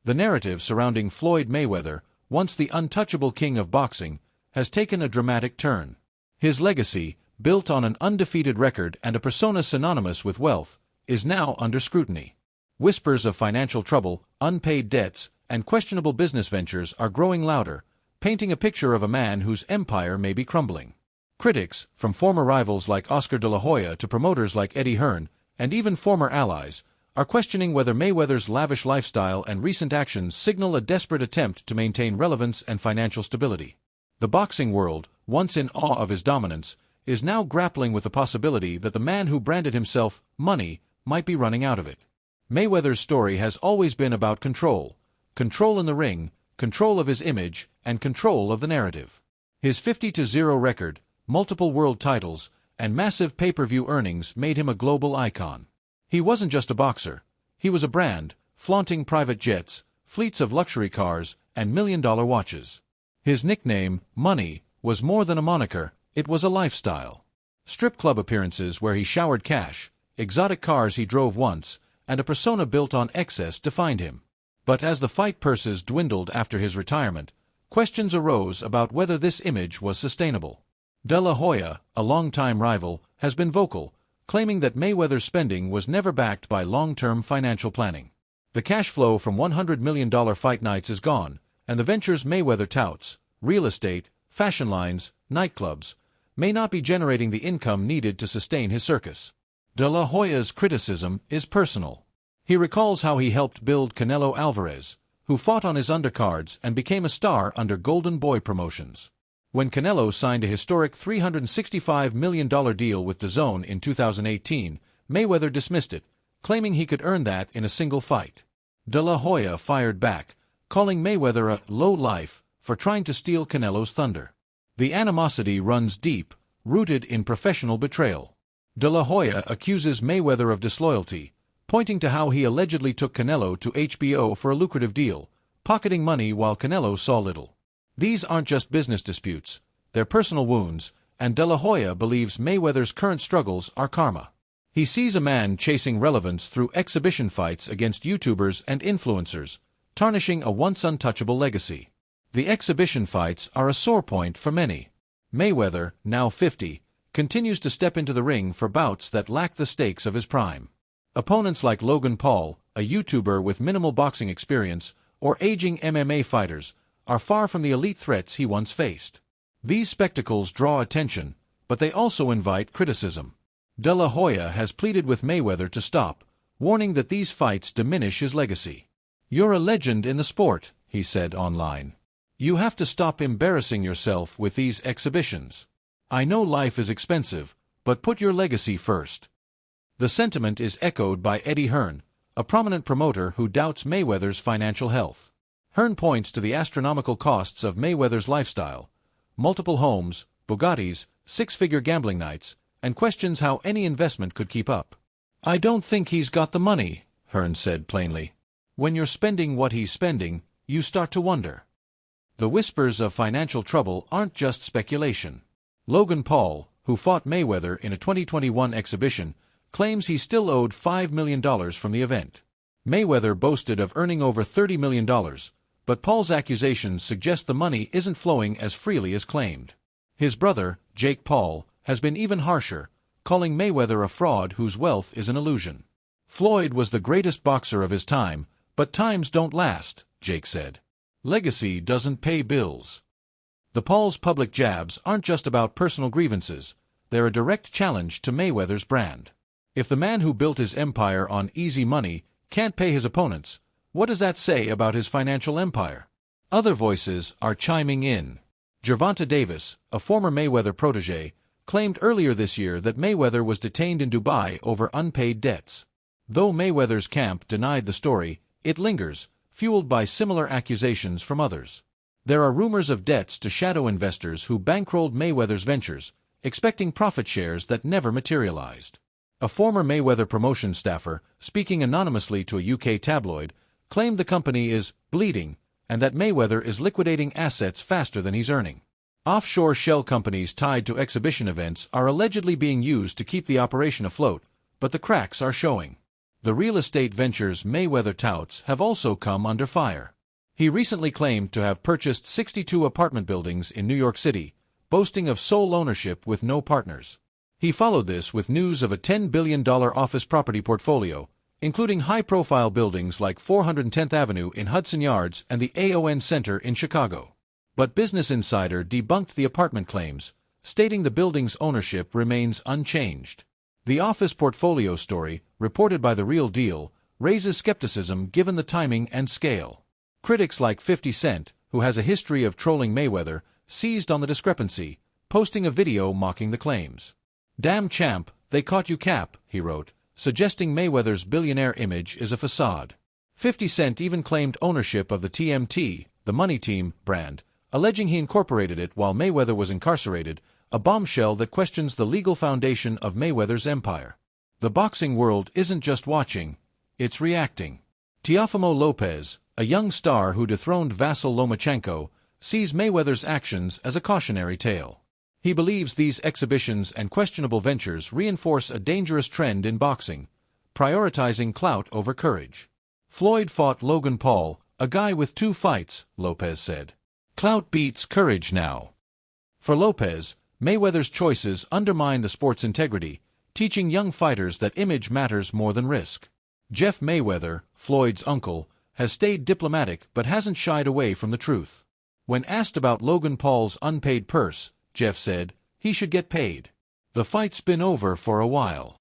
The narrative surrounding Floyd Mayweather, once the untouchable king of boxing, has taken a dramatic turn. His legacy, built on an undefeated record and a persona synonymous with wealth, is now under scrutiny. Whispers of financial trouble, unpaid debts, and questionable business ventures are growing louder, painting a picture of a man whose empire may be crumbling. Critics, from former rivals like Oscar de la Hoya to promoters like Eddie Hearn, and even former allies, are questioning whether Mayweather's lavish lifestyle and recent actions signal a desperate attempt to maintain relevance and financial stability. The boxing world, once in awe of his dominance, is now grappling with the possibility that the man who branded himself "money" might be running out of it. Mayweather's story has always been about control. Control in the ring, control of his image, and control of the narrative. His 50-0 record, multiple world titles, and massive pay-per-view earnings made him a global icon. He wasn't just a boxer. He was a brand, flaunting private jets, fleets of luxury cars, and million-dollar watches. His nickname, Money, was more than a moniker, it was a lifestyle. Strip club appearances where he showered cash, exotic cars he drove once, and a persona built on excess defined him. But as the fight purses dwindled after his retirement, questions arose about whether this image was sustainable. De La Hoya, a longtime rival, has been vocal, claiming that Mayweather's spending was never backed by long-term financial planning. The cash flow from $100 million fight nights is gone, and the ventures Mayweather touts, real estate, fashion lines, nightclubs, may not be generating the income needed to sustain his circus. De La Hoya's criticism is personal. He recalls how he helped build Canelo Alvarez, who fought on his undercards and became a star under Golden Boy Promotions. When Canelo signed a historic $365 million deal with DAZN in 2018, Mayweather dismissed it, claiming he could earn that in a single fight. De La Hoya fired back, calling Mayweather a low-life for trying to steal Canelo's thunder. The animosity runs deep, rooted in professional betrayal. De La Hoya accuses Mayweather of disloyalty, pointing to how he allegedly took Canelo to HBO for a lucrative deal, pocketing money while Canelo saw little. These aren't just business disputes, they're personal wounds, and De La Hoya believes Mayweather's current struggles are karma. He sees a man chasing relevance through exhibition fights against YouTubers and influencers, tarnishing a once untouchable legacy. The exhibition fights are a sore point for many. Mayweather, now 50, continues to step into the ring for bouts that lack the stakes of his prime. Opponents like Logan Paul, a YouTuber with minimal boxing experience, or aging MMA fighters, are far from the elite threats he once faced. These spectacles draw attention, but they also invite criticism. De La Hoya has pleaded with Mayweather to stop, warning that these fights diminish his legacy. "You're a legend in the sport," he said online. "You have to stop embarrassing yourself with these exhibitions. I know life is expensive, but put your legacy first." The sentiment is echoed by Eddie Hearn, a prominent promoter who doubts Mayweather's financial health. Hearn points to the astronomical costs of Mayweather's lifestyle, multiple homes, Bugattis, six-figure gambling nights, and questions how any investment could keep up. "I don't think he's got the money," Hearn said plainly. "When you're spending what he's spending, you start to wonder." The whispers of financial trouble aren't just speculation. Logan Paul, who fought Mayweather in a 2021 exhibition, claims he still owed $5 million from the event. Mayweather boasted of earning over $30 million, but Paul's accusations suggest the money isn't flowing as freely as claimed. His brother, Jake Paul, has been even harsher, calling Mayweather a fraud whose wealth is an illusion. "Floyd was the greatest boxer of his time, but times don't last," Jake said. "Legacy doesn't pay bills." The Paul's public jabs aren't just about personal grievances, they're a direct challenge to Mayweather's brand. If the man who built his empire on easy money can't pay his opponents, what does that say about his financial empire? Other voices are chiming in. Gervonta Davis, a former Mayweather protege, claimed earlier this year that Mayweather was detained in Dubai over unpaid debts. Though Mayweather's camp denied the story, it lingers, fueled by similar accusations from others. There are rumors of debts to shadow investors who bankrolled Mayweather's ventures, expecting profit shares that never materialized. A former Mayweather promotion staffer, speaking anonymously to a UK tabloid, claimed the company is bleeding and that Mayweather is liquidating assets faster than he's earning. Offshore shell companies tied to exhibition events are allegedly being used to keep the operation afloat, but the cracks are showing. The real estate ventures Mayweather touts have also come under fire. He recently claimed to have purchased 62 apartment buildings in New York City, boasting of sole ownership with no partners. He followed this with news of a $10 billion office property portfolio, including high-profile buildings like 410th Avenue in Hudson Yards and the AON Center in Chicago. But Business Insider debunked the apartment claims, stating the building's ownership remains unchanged. The office portfolio story, reported by The Real Deal, raises skepticism given the timing and scale. Critics like 50 Cent, who has a history of trolling Mayweather, seized on the discrepancy, posting a video mocking the claims. "Damn champ, they caught you cap," he wrote, suggesting Mayweather's billionaire image is a facade. 50 Cent even claimed ownership of the TMT, the Money Team, brand, alleging he incorporated it while Mayweather was incarcerated, a bombshell that questions the legal foundation of Mayweather's empire. The boxing world isn't just watching, it's reacting. Teofimo Lopez, a young star who dethroned Vasyl Lomachenko, sees Mayweather's actions as a cautionary tale. He believes these exhibitions and questionable ventures reinforce a dangerous trend in boxing, prioritizing clout over courage. "Floyd fought Logan Paul, a guy with 2 fights," Lopez said. "Clout beats courage now." For Lopez, Mayweather's choices undermine the sport's integrity, teaching young fighters that image matters more than risk. Jeff Mayweather, Floyd's uncle, has stayed diplomatic but hasn't shied away from the truth. When asked about Logan Paul's unpaid purse, Jeff said, "He should get paid. The fight's been over for a while."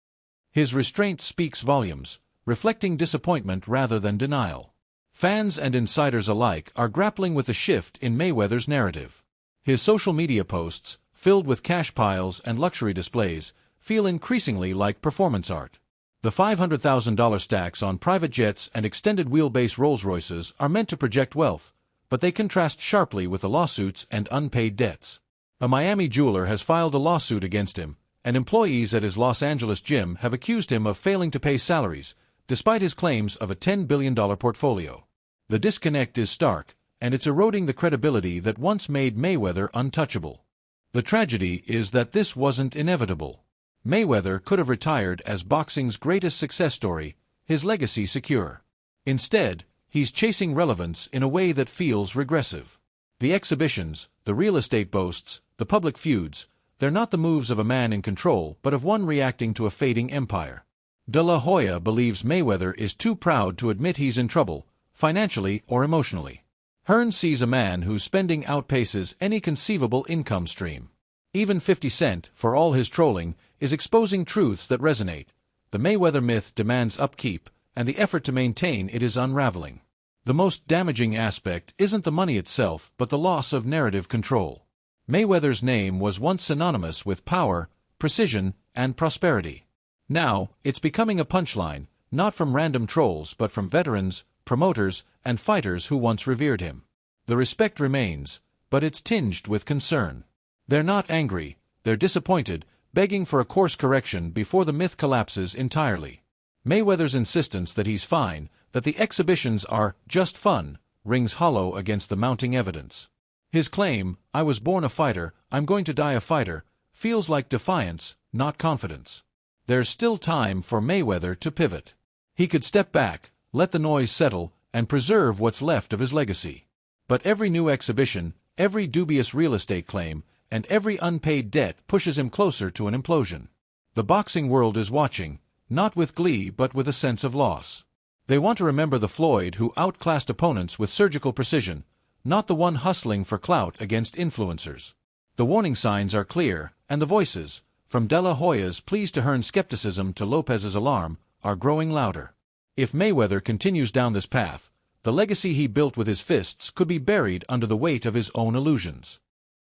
His restraint speaks volumes, reflecting disappointment rather than denial. Fans and insiders alike are grappling with the shift in Mayweather's narrative. His social media posts, filled with cash piles and luxury displays, feel increasingly like performance art. The $500,000 stacks on private jets and extended wheelbase Rolls-Royces are meant to project wealth, but they contrast sharply with the lawsuits and unpaid debts. A Miami jeweler has filed a lawsuit against him, and employees at his Los Angeles gym have accused him of failing to pay salaries, despite his claims of a $10 billion portfolio. The disconnect is stark, and it's eroding the credibility that once made Mayweather untouchable. The tragedy is that this wasn't inevitable. Mayweather could have retired as boxing's greatest success story, his legacy secure. Instead, he's chasing relevance in a way that feels regressive. The exhibitions, the real estate boasts, the public feuds, they're not the moves of a man in control but of one reacting to a fading empire. De La Hoya believes Mayweather is too proud to admit he's in trouble, financially or emotionally. Hearn sees a man whose spending outpaces any conceivable income stream. Even 50 Cent, for all his trolling, is exposing truths that resonate. The Mayweather myth demands upkeep, and the effort to maintain it is unraveling. The most damaging aspect isn't the money itself but the loss of narrative control. Mayweather's name was once synonymous with power, precision, and prosperity. Now, it's becoming a punchline, not from random trolls but from veterans, promoters, and fighters who once revered him. The respect remains, but it's tinged with concern. They're not angry, they're disappointed, begging for a course correction before the myth collapses entirely. Mayweather's insistence that he's fine, that the exhibitions are just fun, rings hollow against the mounting evidence. His claim, "I was born a fighter, I'm going to die a fighter," feels like defiance, not confidence. There's still time for Mayweather to pivot. He could step back, let the noise settle, and preserve what's left of his legacy. But every new exhibition, every dubious real estate claim, and every unpaid debt pushes him closer to an implosion. The boxing world is watching, not with glee but with a sense of loss. They want to remember the Floyd who outclassed opponents with surgical precision, not the one hustling for clout against influencers. The warning signs are clear, and the voices, from De La Hoya's pleas to Hearn's skepticism to Lopez's alarm, are growing louder. If Mayweather continues down this path, the legacy he built with his fists could be buried under the weight of his own illusions.